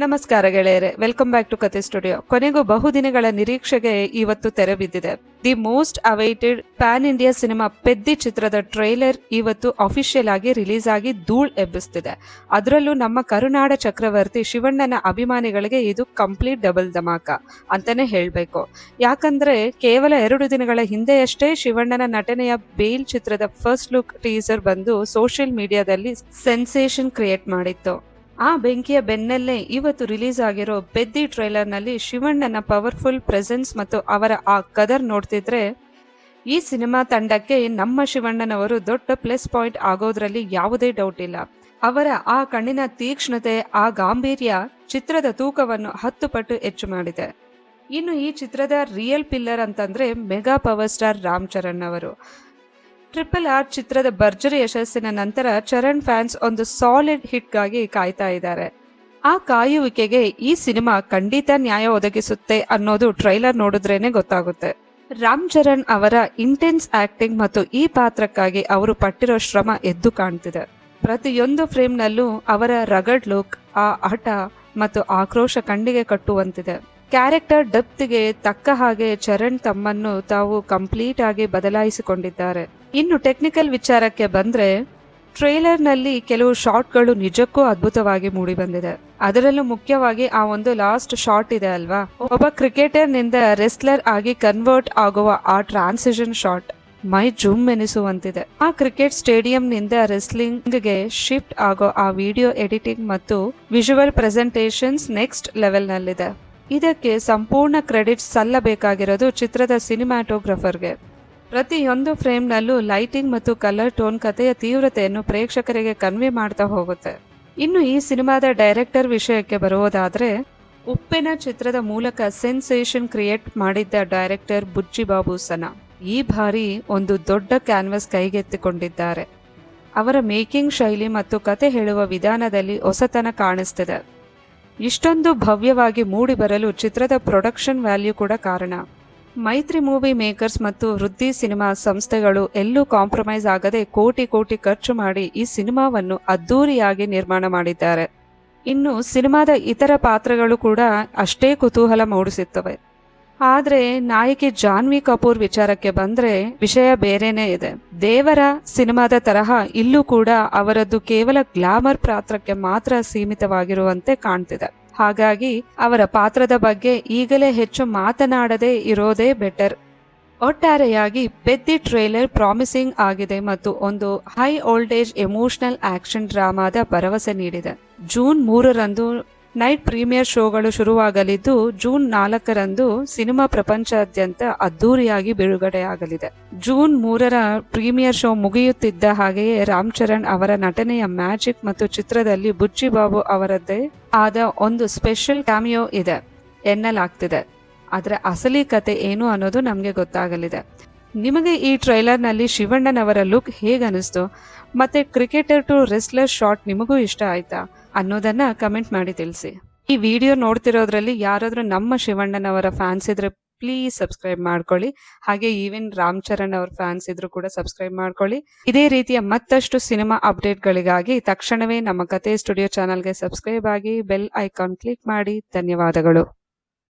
ನಮಸ್ಕಾರ ಗೆಳೆಯರೆ, welcome back to Kathe studio. ಕೊನೆಗೂ ಬಹುದಿನಗಳ ನಿರೀಕ್ಷೆಗೆ ಇವತ್ತು ತೆರೆ ಬಿದ್ದಿದೆ. The most awaited pan India cinema Peddi ಚಿತ್ರದ ಟ್ರೈಲರ್ ಇವತ್ತು ಅಫಿಷಿಯಲ್ ಆಗಿ ರಿಲೀಸ್ ಆಗಿ ಧೂಳ್ ಎಬ್ಬಿಸ್ತಿದೆ. ಅದರಲ್ಲೂ ನಮ್ಮ ಕರುನಾಡ ಚಕ್ರವರ್ತಿ ಶಿವಣ್ಣನ ಅಭಿಮಾನಿಗಳಿಗೆ ಇದು ಕಂಪ್ಲೀಟ್ ಡಬಲ್ ಧಮಾಕ ಅಂತಾನೆ ಹೇಳ್ಬೇಕು. ಯಾಕಂದ್ರೆ ಕೇವಲ 2 ದಿನಗಳ ಹಿಂದೆಯಷ್ಟೇ ಶಿವಣ್ಣನ ನಟನೆಯ ಬೇಲ್ ಚಿತ್ರದ ಫಸ್ಟ್ ಲುಕ್ ಟೀಸರ್ ಬಂದು ಸೋಷಿಯಲ್ ಮೀಡಿಯಾದಲ್ಲಿ ಸೆನ್ಸೇಷನ್ ಕ್ರಿಯೇಟ್ ಮಾಡಿತ್ತು. ಆ ಬೆಂಕಿಯ ಬೆನ್ನಲ್ಲೇ ಇವತ್ತು ರಿಲೀಸ್ ಆಗಿರೋ ಪೆದ್ದಿ ಟ್ರೈಲರ್ ನಲ್ಲಿ ಶಿವಣ್ಣನ ಪವರ್ಫುಲ್ ಪ್ರೆಸೆನ್ಸ್ ಮತ್ತು ಅವರ ಆ ಕದರ್ ನೋಡ್ತಿದ್ರೆ ಈ ಸಿನಿಮಾ ತಂಡಕ್ಕೆ ನಮ್ಮ ಶಿವಣ್ಣನವರು ದೊಡ್ಡ ಪ್ಲಸ್ ಪಾಯಿಂಟ್ ಆಗೋದ್ರಲ್ಲಿ ಯಾವುದೇ ಡೌಟ್ ಇಲ್ಲ. ಅವರ ಆ ಕಣ್ಣಿನ ತೀಕ್ಷ್ಣತೆ, ಆ ಗಾಂಭೀರ್ಯ ಚಿತ್ರದ ತೂಕವನ್ನು 10 ಪಟ್ಟು ಹೆಚ್ಚು ಮಾಡಿದೆ. ಇನ್ನು ಈ ಚಿತ್ರದ ರಿಯಲ್ ಪಿಲ್ಲರ್ ಅಂತಂದ್ರೆ mega power star Ram Charan ಅವರು. RRR ಚಿತ್ರದ ಭರ್ಜರಿ ಯಶಸ್ಸಿನ ನಂತರ ಚರಣ್ ಫ್ಯಾನ್ಸ್ ಒಂದು ಸಾಲಿಡ್ ಹಿಟ್ಗಾಗಿ ಕಾಯ್ತಾ ಇದ್ದಾರೆ. ಆ ಕಾಯುವಿಕೆಗೆ ಈ ಸಿನಿಮಾ ಖಂಡಿತ ನ್ಯಾಯ ಒದಗಿಸುತ್ತೆ ಅನ್ನೋದು ಟ್ರೈಲರ್ ನೋಡಿದ್ರೇನೆ ಗೊತ್ತಾಗುತ್ತೆ. ರಾಮ್ ಚರಣ್ ಅವರ ಇಂಟೆನ್ಸ್ ಆಕ್ಟಿಂಗ್ ಮತ್ತು ಈ ಪಾತ್ರಕ್ಕಾಗಿ ಅವರು ಪಟ್ಟಿರೋ ಶ್ರಮ ಎದ್ದು ಕಾಣ್ತಿದೆ. ಪ್ರತಿಯೊಂದು ಫ್ರೇಮ್ನಲ್ಲೂ ಅವರ ರಗಡ್ ಲುಕ್, ಆ ಹಠ ಮತ್ತು ಆಕ್ರೋಶ ಕಣ್ಣಿಗೆ ಕಟ್ಟುವಂತಿದೆ. ಕ್ಯಾರೆಕ್ಟರ್ ಡೆಪ್ತ್ಗೆ ತಕ್ಕ ಹಾಗೆ ಚರಣ್ ತಮ್ಮನ್ನು ತಾವು ಕಂಪ್ಲೀಟ್ ಆಗಿ ಬದಲಾಯಿಸಿಕೊಂಡಿದ್ದಾರೆ. ಇನ್ನು ಟೆಕ್ನಿಕಲ್ ವಿಚಾರಕ್ಕೆ ಬಂದ್ರೆ ಟ್ರೇಲರ್ ನಲ್ಲಿ ಕೆಲವು ಶಾಟ್ಗಳು ನಿಜಕ್ಕೂ ಅದ್ಭುತವಾಗಿ ಮೂಡಿ ಬಂದಿದೆ. ಅದರಲ್ಲೂ ಮುಖ್ಯವಾಗಿ ಆ ಒಂದು ಲಾಸ್ಟ್ ಶಾಟ್ ಇದೆ ಅಲ್ವಾ, ಒಬ್ಬ ಕ್ರಿಕೆಟರ್ ನಿಂದ ರೆಸ್ಲರ್ ಆಗಿ ಕನ್ವರ್ಟ್ ಆಗುವ ಆ ಟ್ರಾನ್ಸಿಷನ್ ಶಾಟ್ ಮೈ ಜೂಮ್ ಎನಿಸುವಂತಿದೆ. ಆ ಕ್ರಿಕೆಟ್ ಸ್ಟೇಡಿಯಂ ನಿಂದ ರೆಸ್ಲಿಂಗ್ ಗೆ ಶಿಫ್ಟ್ ಆಗೋ ಆ ವಿಡಿಯೋ ಎಡಿಟಿಂಗ್ ಮತ್ತು ವಿಜುವಲ್ ಪ್ರೆಸೆಂಟೇಷನ್ಸ್ ನೆಕ್ಸ್ಟ್ ಲೆವೆಲ್ ನಲ್ಲಿದೆ. ಇದಕ್ಕೆ ಸಂಪೂರ್ಣ ಕ್ರೆಡಿಟ್ ಸಲ್ಲಬೇಕಾಗಿರೋದು ಚಿತ್ರದ ಸಿನಿಮ್ಯಾಟೋಗ್ರಫರ್ಗೆ. ಪ್ರತಿಯೊಂದು ಫ್ರೇಮ್ನಲ್ಲೂ ಲೈಟಿಂಗ್ ಮತ್ತು ಕಲರ್ ಟೋನ್ ಕಥೆಯ ತೀವ್ರತೆಯನ್ನು ಪ್ರೇಕ್ಷಕರಿಗೆ ಕನ್ವೆ ಮಾಡ್ತಾ ಹೋಗುತ್ತೆ. ಇನ್ನು ಈ ಸಿನಿಮಾದ ಡೈರೆಕ್ಟರ್ ವಿಷಯಕ್ಕೆ ಬರುವುದಾದ್ರೆ, ಉಪ್ಪಿನ ಚಿತ್ರದ ಮೂಲಕ ಸೆನ್ಸೇಷನ್ ಕ್ರಿಯೇಟ್ ಮಾಡಿದ್ದ ಡೈರೆಕ್ಟರ್ ಬುಚ್ಚಿ ಬಾಬು ಸನಾ ಈ ಬಾರಿ ಒಂದು ದೊಡ್ಡ ಕ್ಯಾನ್ವಸ್ ಕೈಗೆತ್ತಿಕೊಂಡಿದ್ದಾರೆ. ಅವರ ಮೇಕಿಂಗ್ ಶೈಲಿ ಮತ್ತು ಕತೆ ಹೇಳುವ ವಿಧಾನದಲ್ಲಿ ಹೊಸತನ ಕಾಣಿಸ್ತಿದೆ. ಇಷ್ಟೊಂದು ಭವ್ಯವಾಗಿ ಮೂಡಿ ಬರಲು ಚಿತ್ರದ ಪ್ರೊಡಕ್ಷನ್ ವ್ಯಾಲ್ಯೂ ಕೂಡ ಕಾರಣ. ಮೈತ್ರಿ ಮೂವಿ ಮೇಕರ್ಸ್ ಮತ್ತು ವೃದ್ಧಿ ಸಿನಿಮಾ ಸಂಸ್ಥೆಗಳು ಎಲ್ಲೂ ಕಾಂಪ್ರಮೈಸ್ ಆಗದೆ ಕೋಟಿ ಖರ್ಚು ಮಾಡಿ ಈ ಸಿನಿಮಾವನ್ನು ಅದ್ದೂರಿಯಾಗಿ ನಿರ್ಮಾಣ ಮಾಡಿದ್ದಾರೆ. ಇನ್ನು ಸಿನಿಮಾದ ಇತರ ಪಾತ್ರಗಳು ಕೂಡ ಅಷ್ಟೇ ಕುತೂಹಲ ಮೂಡಿಸುತ್ತವೆ. ಆದ್ರೆ ನಾಯಕಿ ಜಾನ್ವಿ ಕಪೂರ್ ವಿಚಾರಕ್ಕೆ ಬಂದ್ರೆ ವಿಷಯ ಬೇರೆನೇ ಇದೆ. ದೇವರ ಸಿನಿಮಾದ ತರಹ ಇಲ್ಲೂ ಕೂಡ ಅವರದ್ದು ಕೇವಲ ಗ್ಲಾಮರ್ ಪಾತ್ರಕ್ಕೆ ಮಾತ್ರ ಸೀಮಿತವಾಗಿರುವಂತೆ ಕಾಣ್ತಿದೆ. ಹಾಗಾಗಿ ಅವರ ಪಾತ್ರದ ಬಗ್ಗೆ ಈಗಲೇ ಹೆಚ್ಚು ಮಾತನಾಡದೇ ಇರೋದೇ ಬೆಟರ್. ಒಟ್ಟಾರೆಯಾಗಿ ಪೆದ್ದಿ ಟ್ರೇಲರ್ ಪ್ರಾಮಿಸಿಂಗ್ ಆಗಿದೆ ಮತ್ತು ಒಂದು ಹೈ ವೋಲ್ಟೇಜ್ ಎಮೋಷನಲ್ ಆಕ್ಷನ್ ಡ್ರಾಮಾದ ಭರವಸೆ ನೀಡಿದೆ. ಜೂನ್ 3ರಂದು ನೈಟ್ ಪ್ರೀಮಿಯರ್ ಶೋಗಳು ಶುರುವಾಗಲಿದ್ದು, ಜೂನ್ 4ರಂದು ಸಿನಿಮಾ ಪ್ರಪಂಚಾದ್ಯಂತ ಅದ್ದೂರಿಯಾಗಿ ಬಿಡುಗಡೆಯಾಗಲಿದೆ. ಜೂನ್ 3ರ ಪ್ರೀಮಿಯರ್ ಶೋ ಮುಗಿಯುತ್ತಿದ್ದ ಹಾಗೆಯೇ ರಾಮ್ ಚರಣ್ ಅವರ ನಟನೆಯ ಮ್ಯಾಜಿಕ್ ಮತ್ತು ಚಿತ್ರದಲ್ಲಿ ಬುಚ್ಚಿ ಬಾಬು ಅವರದ್ದೇ ಆದ ಒಂದು ಸ್ಪೆಷಲ್ ಕ್ಯಾಮಿಯೋ ಇದೆ ಎನ್ನಲಾಗ್ತಿದೆ. ಆದ್ರೆ ಅಸಲಿ ಕತೆ ಏನು ಅನ್ನೋದು ನಮ್ಗೆ ಗೊತ್ತಾಗಲಿದೆ. ನಿಮಗೆ ಈ ಟ್ರೈಲರ್ ನಲ್ಲಿ ಶಿವಣ್ಣನವರ ಲುಕ್ ಹೇಗನಿಸ್ತು? ಮತ್ತೆ ಕ್ರಿಕೆಟರ್ ಟು ರೆಸ್ಲರ್ ಶಾಟ್ ನಿಮಗೂ ಇಷ್ಟ ಆಯ್ತಾ ಅನ್ನೋದನ್ನ ಕಮೆಂಟ್ ಮಾಡಿ ತಿಳಿಸಿ. ಈ ವಿಡಿಯೋ ನೋಡ್ತಿರೋದ್ರಲ್ಲಿ ಯಾರಾದ್ರೂ ನಮ್ಮ ಶಿವಣ್ಣನವರ ಫ್ಯಾನ್ಸ್ ಇದ್ರೆ ಪ್ಲೀಸ್ ಸಬ್ಸ್ಕ್ರೈಬ್ ಮಾಡ್ಕೊಳ್ಳಿ. ಹಾಗೆ ಈವನ್ ರಾಮ್ ಚರಣ್ ಅವರ ಫ್ಯಾನ್ಸ್ ಇದ್ರು ಕೂಡ ಸಬ್ಸ್ಕ್ರೈಬ್ ಮಾಡ್ಕೊಳ್ಳಿ. ಇದೇ ರೀತಿಯ ಮತ್ತಷ್ಟು ಸಿನಿಮಾ ಅಪ್ಡೇಟ್ಗಳಿಗಾಗಿ ತಕ್ಷಣವೇ ನಮ್ಮ ಕತೆ ಸ್ಟುಡಿಯೋ ಚಾನಲ್ಗೆ ಸಬ್ಸ್ಕ್ರೈಬ್ ಆಗಿ ಬೆಲ್ ಐಕಾನ್ ಕ್ಲಿಕ್ ಮಾಡಿ. ಧನ್ಯವಾದಗಳು.